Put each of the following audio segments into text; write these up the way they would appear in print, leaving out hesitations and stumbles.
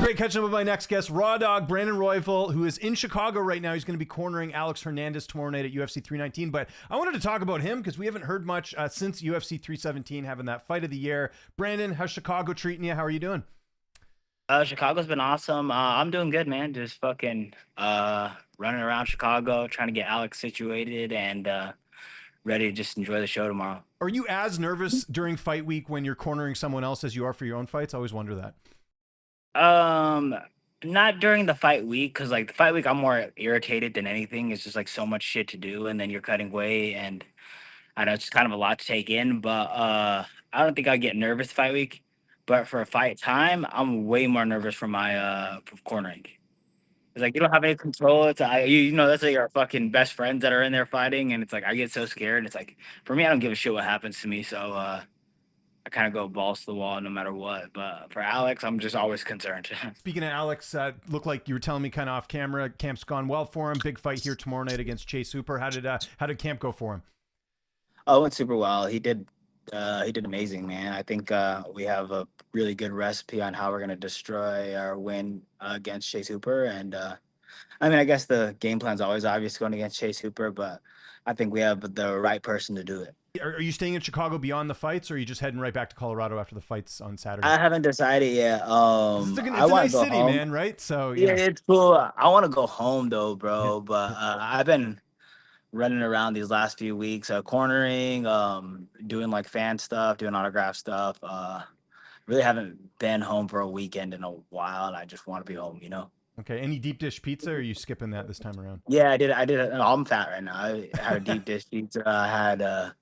Great catching up with my next guest, Raw Dog Brandon Royval, who is in Chicago right now. He's going to be cornering Alex Hernandez tomorrow night at UFC 319. But I wanted to talk about him because we haven't heard much since UFC 317 having that fight of the year. Brandon, how's Chicago treating you? How are you doing? Chicago's been awesome. I'm doing good, man. Just fucking running around Chicago, trying to get Alex situated and ready to just enjoy the show tomorrow. Are you as nervous during fight week when you're cornering someone else as you are for your own fights? I always wonder that. Not during the fight week, because like the fight week, I'm more irritated than anything. It's just like so much shit to do, and then you're cutting weight, and I know it's just kind of a lot to take in. But I don't think I get nervous fight week. But for a fight time, I'm way more nervous for my for cornering. It's like you don't have any control. It's you know that's like your fucking best friends that are in there fighting, and it's like I get so scared. It's like for me, I don't give a shit what happens to me, so I kind of go balls to the wall no matter what. But for Alex, I'm just always concerned. Speaking of Alex, looked like you were telling me kind of off camera, camp's gone well for him. Big fight here tomorrow night against Chase Hooper. How did camp go for him? Oh, it went super well. He did amazing, man. I think we have a really good recipe on how we're gonna destroy our win against Chase Hooper. And I mean, I guess the game plan's always obvious going against Chase Hooper, but I think we have the right person to do it. Are you staying in Chicago beyond the fights, or are you just heading right back to Colorado after the fights on Saturday? I haven't decided yet. It's a nice city, home. Man, right? So yeah, it's cool. I want to go home though, bro. But I've been running around these last few weeks, cornering, doing like fan stuff, doing autograph stuff. Really haven't been home for a weekend in a while, and I just want to be home, you know. Okay. Any deep dish pizza, or are you skipping that this time around? Yeah, I did. I'm fat right now. I had a deep dish pizza. I had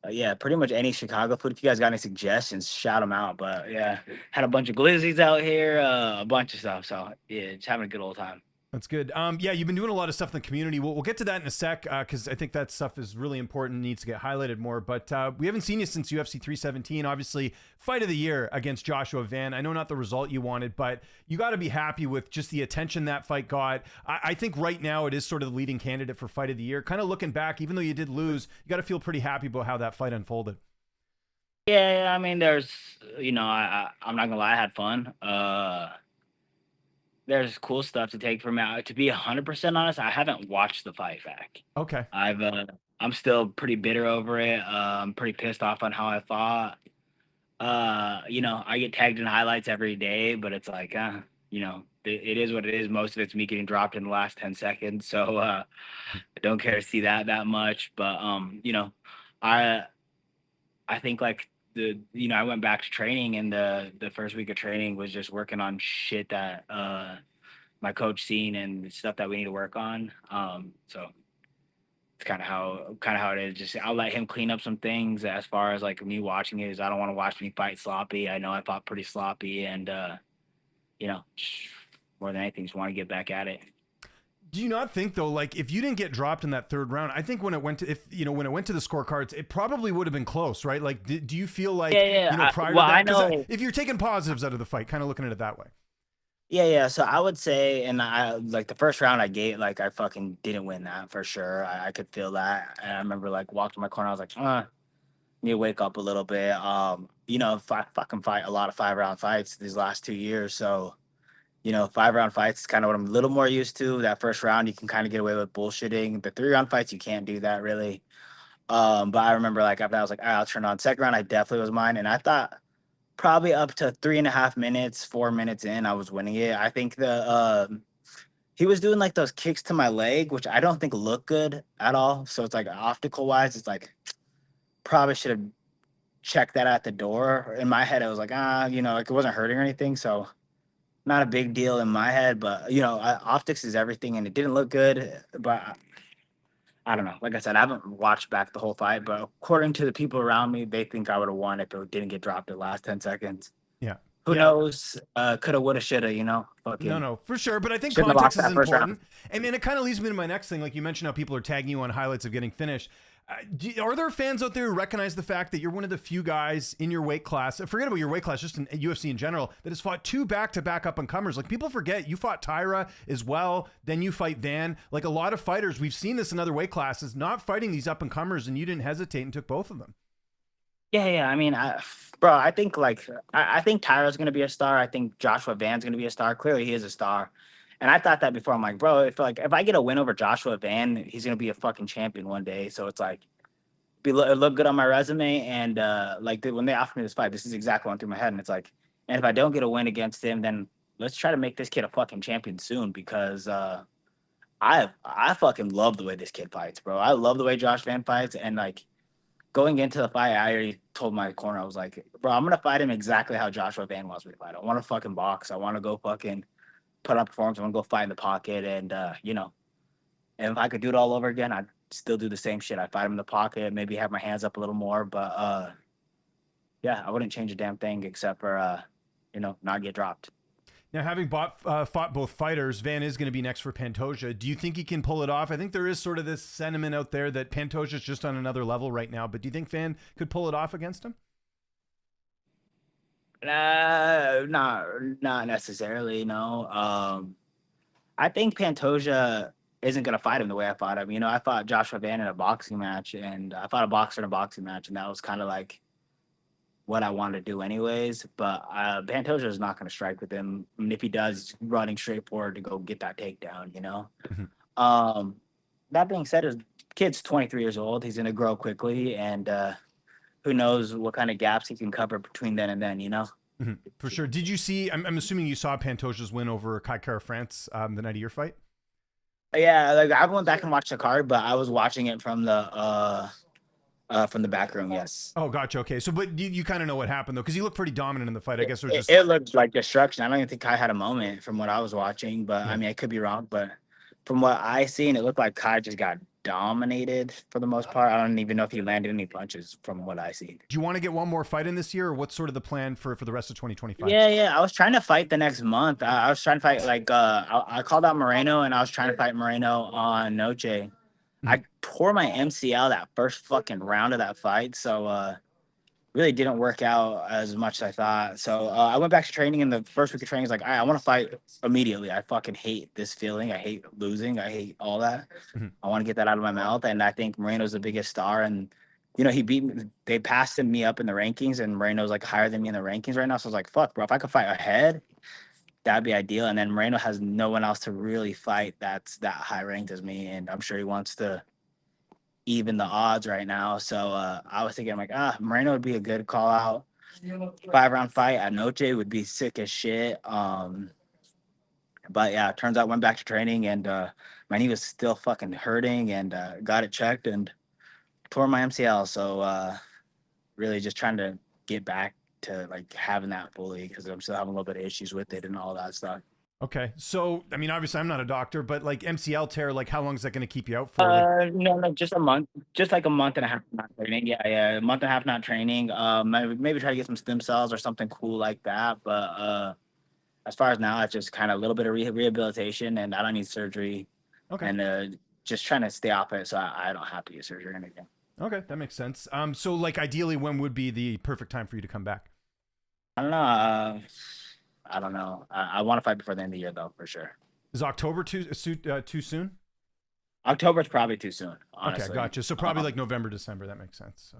yeah, pretty much any Chicago food. If you guys got any suggestions, shout them out. But yeah, had a bunch of glizzies out here, a bunch of stuff. So yeah, just having a good old time. That's good. Yeah, you've been doing a lot of stuff in the community. We'll get to that in a sec because I think that stuff is really important and needs to get highlighted more. But we haven't seen you since UFC 317. Obviously, fight of the year against Joshua Van. I know not the result you wanted, but you got to be happy with just the attention that fight got. I think right now it is sort of the leading candidate for fight of the year. Kind of looking back, even though you did lose, you got to feel pretty happy about how that fight unfolded. Yeah, I mean, there's, I'm not gonna lie, I had fun. There's cool stuff to take from it. To be 100% honest, I haven't watched the fight back. Okay. I'm still pretty bitter over it. I'm pretty pissed off on how I fought. I get tagged in highlights every day, but it's like, it is what it is. Most of it's me getting dropped in the last 10 seconds. So I don't care to see that much. But I think like I went back to training, and the first week of training was just working on shit that my coach seen and stuff that we need to work on. So it's kind of how it is. Just I'll let him clean up some things. As far as like me watching it, is I don't want to watch me fight sloppy. I know I fought pretty sloppy, and just more than anything, just want to get back at it. Do you not think though, like if you didn't get dropped in that third round, I think when it went to the scorecards, it probably would have been close, right? Like, do you feel like prior to that? I know if you're taking positives out of the fight, kind of looking at it that way. Yeah. So I would say, and I like the first round I gave, like I fucking didn't win that for sure. I could feel that, and I remember like walked to my corner. I was like, need to wake up a little bit. If I fucking fight a lot of 5-round fights these last 2 years, so. 5-round fights is kind of what I'm a little more used to. That first round, you can kind of get away with bullshitting. The 3-round fights, you can't do that really. But I remember like after that, I was like, all right, I'll turn on. Second round, I definitely was mine. And I thought probably up to 3.5 minutes, 4 minutes in, I was winning it. I think he was doing like those kicks to my leg, which I don't think look good at all. So it's like optical wise, it's like probably should have checked that at the door. In my head, I was like, like it wasn't hurting or anything. So not a big deal in my head, but optics is everything, and it didn't look good. But I don't know. Like I said, I haven't watched back the whole fight, but according to the people around me, they think I would have won if it didn't get dropped in the last 10 seconds. Yeah. Who knows? Coulda, woulda, shoulda. No, for sure. But I think context is important. And it kind of leads me to my next thing. Like you mentioned, how people are tagging you on highlights of getting finished. Are there fans out there who recognize the fact that you're one of the few guys in your weight class, forget about your weight class, just in UFC in general, that has fought 2 back-to-back up-and-comers? Like, people forget you fought Tyra as well, then you fight Van. Like, a lot of fighters, we've seen this in other weight classes, not fighting these up-and-comers, and you didn't hesitate and took both of them. Yeah. I mean, bro, I think like I think Tyra's gonna be a star. I think Joshua Van's gonna be a star. Clearly, he is a star. And I thought that before. I'm like, bro, if I get a win over Joshua Van, he's gonna be a fucking champion one day. So it's like, it look good on my resume. And when they offered me this fight, this is exactly what went through my head. And it's like, and if I don't get a win against him, then let's try to make this kid a fucking champion soon because I fucking love the way this kid fights, bro. I love the way Josh Van fights, and like going into the fight, I already told my corner, I was like, bro, I'm gonna fight him exactly how Joshua Van wants me to fight. I want to fucking box. I want to go fucking put on performance. I want to go fight in the pocket, and and if I could do it all over again, I'd still do the same shit. I'd fight him in the pocket, maybe have my hands up a little more, but yeah, I wouldn't change a damn thing except for not get dropped. Now, having fought both fighters, Van is going to be next for Pantoja. Do you think he can pull it off? I think there is sort of this sentiment out there that Pantoja is just on another level right now, but do you think Van could pull it off against him? Not necessarily. No. I think Pantoja isn't gonna fight him the way I fought him. I fought Joshua Van in a boxing match, and I fought a boxer in a boxing match, and that was kind of like what I wanted to do anyways. But Pantoja is not gonna strike with him. I mean, if he does, he's running straight forward to go get that takedown. Um, that being said, his kid's 23 years old. He's gonna grow quickly, and who knows what kind of gaps he can cover between then and then. For sure. Did you see? I'm assuming you saw Pantoja's win over Kai Kara France the night of your fight. Yeah, like I went back and watched the card, but I was watching it from the back room. Yes. Oh, gotcha. Okay, so but you kind of know what happened though, because you looked pretty dominant in the fight. I guess it was just It looked like destruction. I don't even think Kai had a moment from what I was watching, but Yeah. I mean, I could be wrong. But from what I seen, it looked like Kai just got dominated for the most part. I don't even know if he landed any punches from what I see. Do you want to get one more fight in this year, or what's sort of the plan for the rest of 2025? Yeah. I was trying to fight the next month. I was trying to fight like I called out Moreno, and I was trying to fight Moreno on Noche. I tore my MCL that first fucking round of that fight, so really didn't work out as much as I thought. So I went back to training, and the first week of training, I was like, all right, I want to fight immediately. I fucking hate this feeling. I hate losing. I hate all that. I want to get that out of my mouth. And I think Moreno's the biggest star. And, he beat me. They passed me up in the rankings, and Moreno's like higher than me in the rankings right now. So I was like, fuck, bro, if I could fight ahead, that'd be ideal. And then Moreno has no one else to really fight that's that high ranked as me. And I'm sure he wants to even the odds right now. So I was thinking, I'm like, Moreno would be a good call out. 5-round fight at Noche would be sick as shit. But yeah, it turns out went back to training, and my knee was still fucking hurting, and got it checked and tore my MCL. So really just trying to get back to like having that fully, because I'm still having a little bit of issues with it and all that stuff. Okay, so I mean, obviously, I'm not a doctor, but like MCL tear, like how long is that going to keep you out for? No, just a month, just like a month and a half not training. Yeah, a month and a half not training. Maybe try to get some stem cells or something cool like that. But as far as now, it's just kind of a little bit of rehabilitation, and I don't need surgery. Okay. And just trying to stay off it so I don't have to get surgery or anything. Okay, that makes sense. So like ideally, when would be the perfect time for you to come back? I don't know. I don't know. I want to fight before the end of the year, though, for sure. Is October too soon? October's probably too soon, honestly. Okay, gotcha. So probably like November, December. That makes sense. So.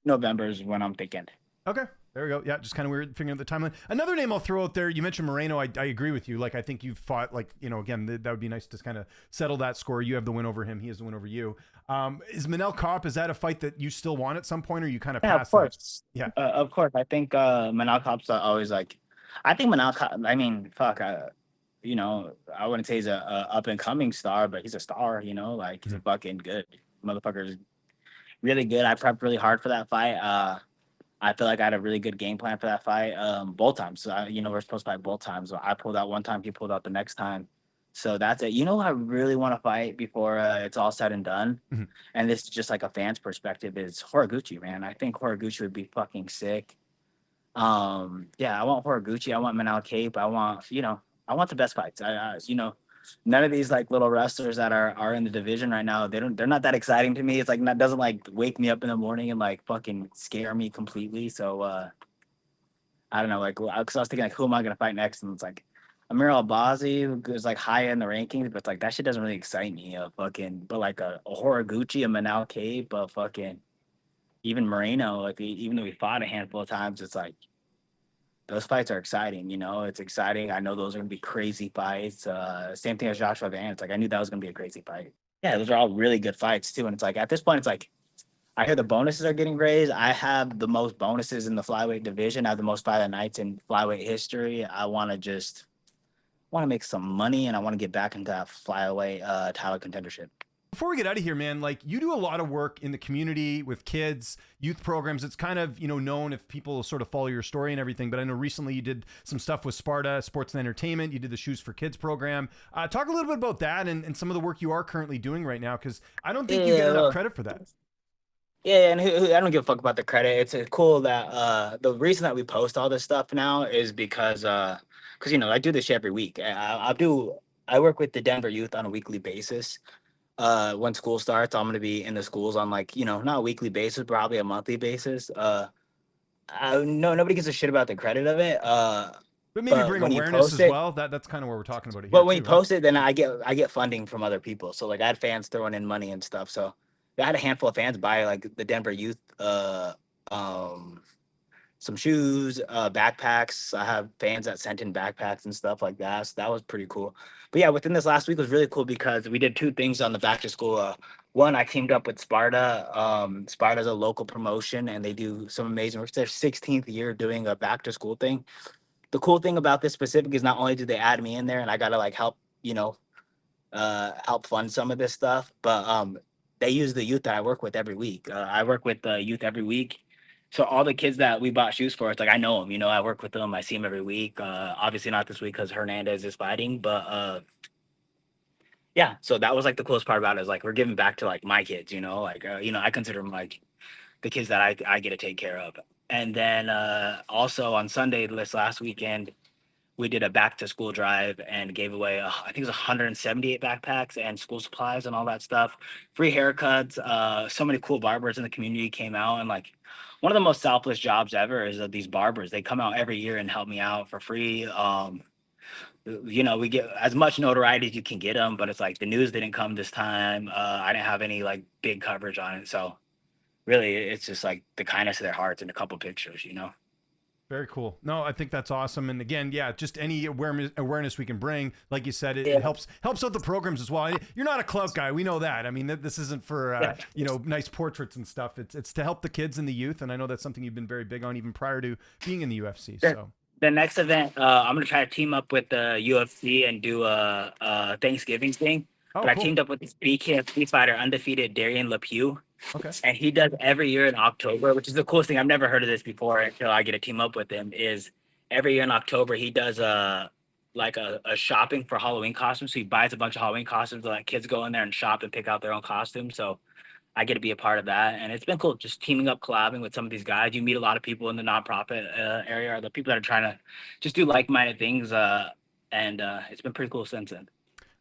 November is when I'm thinking. Okay, there we go. Yeah, just kind of weird figuring out the timeline. Another name I'll throw out there. You mentioned Moreno. I agree with you. Like I think you've fought like again that would be nice to kind of settle that score. You have the win over him. He has the win over you. Is Manel Kopp? Is that a fight that you still want at some point, or you kind of Yeah, pass of course. that? Yeah, of course. I think Manal Kopp's always like. I think Manal Kopp. I mean, fuck. I wouldn't say he's a up and coming star, but he's a star. Like he's a fucking good motherfucker's really good. I prepped really hard for that fight. I feel like I had a really good game plan for that fight. Both times. So we're supposed to fight both times. So I pulled out one time, he pulled out the next time. So that's it. I really want to fight before it's all said and done. And this is just like a fan's perspective is Horiguchi, man. I think Horiguchi would be fucking sick. Yeah, I want Horiguchi. I want Manal Cape. I want the best fights. None of these like little wrestlers that are in the division right now, they're not that exciting to me. It's like that doesn't like wake me up in the morning and like fucking scare me completely. So I don't know, like because I was thinking like who am I gonna fight next? And it's like Amir Albazi, who is like high in the rankings, but like that shit doesn't really excite me. But like a Horiguchi, a Manal Cape, fucking even Moreno, like even though we fought a handful of times, it's like those fights are exciting. You know, it's exciting. I know those are gonna be crazy fights. Same thing as Joshua Van. It's like I knew that was gonna be a crazy fight. Yeah, those are all really good fights too. And it's like at this point, it's like I hear the bonuses are getting raised. I have the most bonuses in the flyweight division. I have the most fight of nights in flyweight history. I want to make some money, and I want to get back into that flyweight title contendership. Before we get out of here, man, like you do a lot of work in the community with kids, youth programs. It's kind of, known if people sort of follow your story and everything, but I know recently you did some stuff with Sparta Sports and Entertainment. You did the Shoes for Kids program. Talk a little bit about that and some of the work you are currently doing right now, because I don't think you get enough credit for that. Yeah, and I don't give a fuck about the credit. It's cool that the reason that we post all this stuff now is because I do this shit every week. I work with the Denver youth on a weekly basis. When school starts, I'm gonna be in the schools on not a weekly basis, probably a monthly basis. No, nobody gives a shit about the credit of it. But maybe bring awareness as well. That's kind of what we're talking about here. But when you post it, then I get funding from other people. So like I had fans throwing in money and stuff. So I had a handful of fans buy like the Denver youth some shoes, backpacks. I have fans that sent in backpacks and stuff like that. So that was pretty cool. But yeah, within this last week was really cool because we did two things on the back to school. One, I teamed up with Sparta. Sparta's a local promotion and they do some amazing work. It's their 16th year doing a back to school thing. The cool thing about this specific is not only do they add me in there and I gotta like help fund some of this stuff, but they use the youth that I work with every week. I work with the youth every week. So all the kids that we bought shoes for, it's like I know them. I work with them. I see them every week. Obviously not this week because Hernandez is fighting, but yeah. So that was like the coolest part about it is like we're giving back to like my kids. I consider them like the kids that I get to take care of. And then also on Sunday, this last weekend, we did a back to school drive and gave away, I think it was 178 backpacks and school supplies and all that stuff. Free haircuts. So many cool barbers in the community came out. And like one of the most selfless jobs ever is that these barbers, they come out every year and help me out for free. We get as much notoriety as you can get them, but it's like the news didn't come this time. I didn't have any like big coverage on it. So really, it's just like the kindness of their hearts and a couple pictures. Very cool. No, I think that's awesome. And again, yeah, just any awareness we can bring, like you said, it helps out the programs as well. You're not a clout guy. We know that. I mean, this isn't for, nice portraits and stuff. It's to help the kids and the youth. And I know that's something you've been very big on even prior to being in the UFC. So the next event, I'm going to try to team up with the UFC and do a Thanksgiving thing. But cool. I teamed up with this BKFC fighter, undefeated Darian LePew. Okay. And he does every year in October, which is the coolest thing. I've never heard of this before until I get to team up with him. Is every year in October he does a shopping for Halloween costumes. So he buys a bunch of Halloween costumes and let kids go in there and shop and pick out their own costumes. So I get to be a part of that, and it's been cool just teaming up, collabing with some of these guys. You meet a lot of people in the nonprofit area, or the people that are trying to just do like-minded things, and it's been pretty cool since then.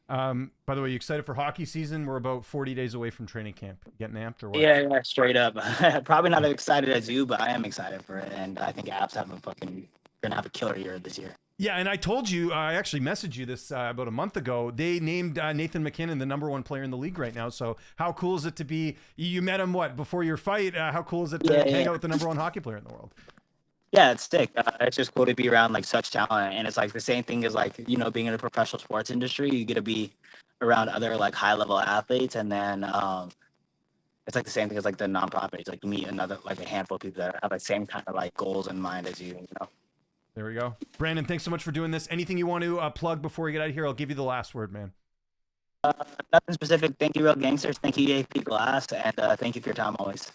By the way, you excited for hockey season? We're about 40 days away from training camp. Getting amped or what? Yeah, straight up. Probably not as excited as you, but I am excited for it. And I think Avs gonna have a killer year this year. Yeah, and I told you, I actually messaged you this about a month ago. They named Nathan McKinnon the #1 player in the league right now. So how cool is it to be? You met him before your fight? How cool is it to hang out with the #1 hockey player in the world? Yeah, it's sick. It's just cool to be around like such talent, and it's like the same thing as like being in the professional sports industry. You get to be around other like high level athletes, and then it's like the same thing as like the nonprofit. It's like you meet another like a handful of people that have the same kind of like goals in mind as you. There we go, Brandon. Thanks so much for doing this. Anything you want to plug before we get out of here? I'll give you the last word, man. Nothing specific. Thank you, real gangsters. Thank you, AP Glass, and thank you for your time always.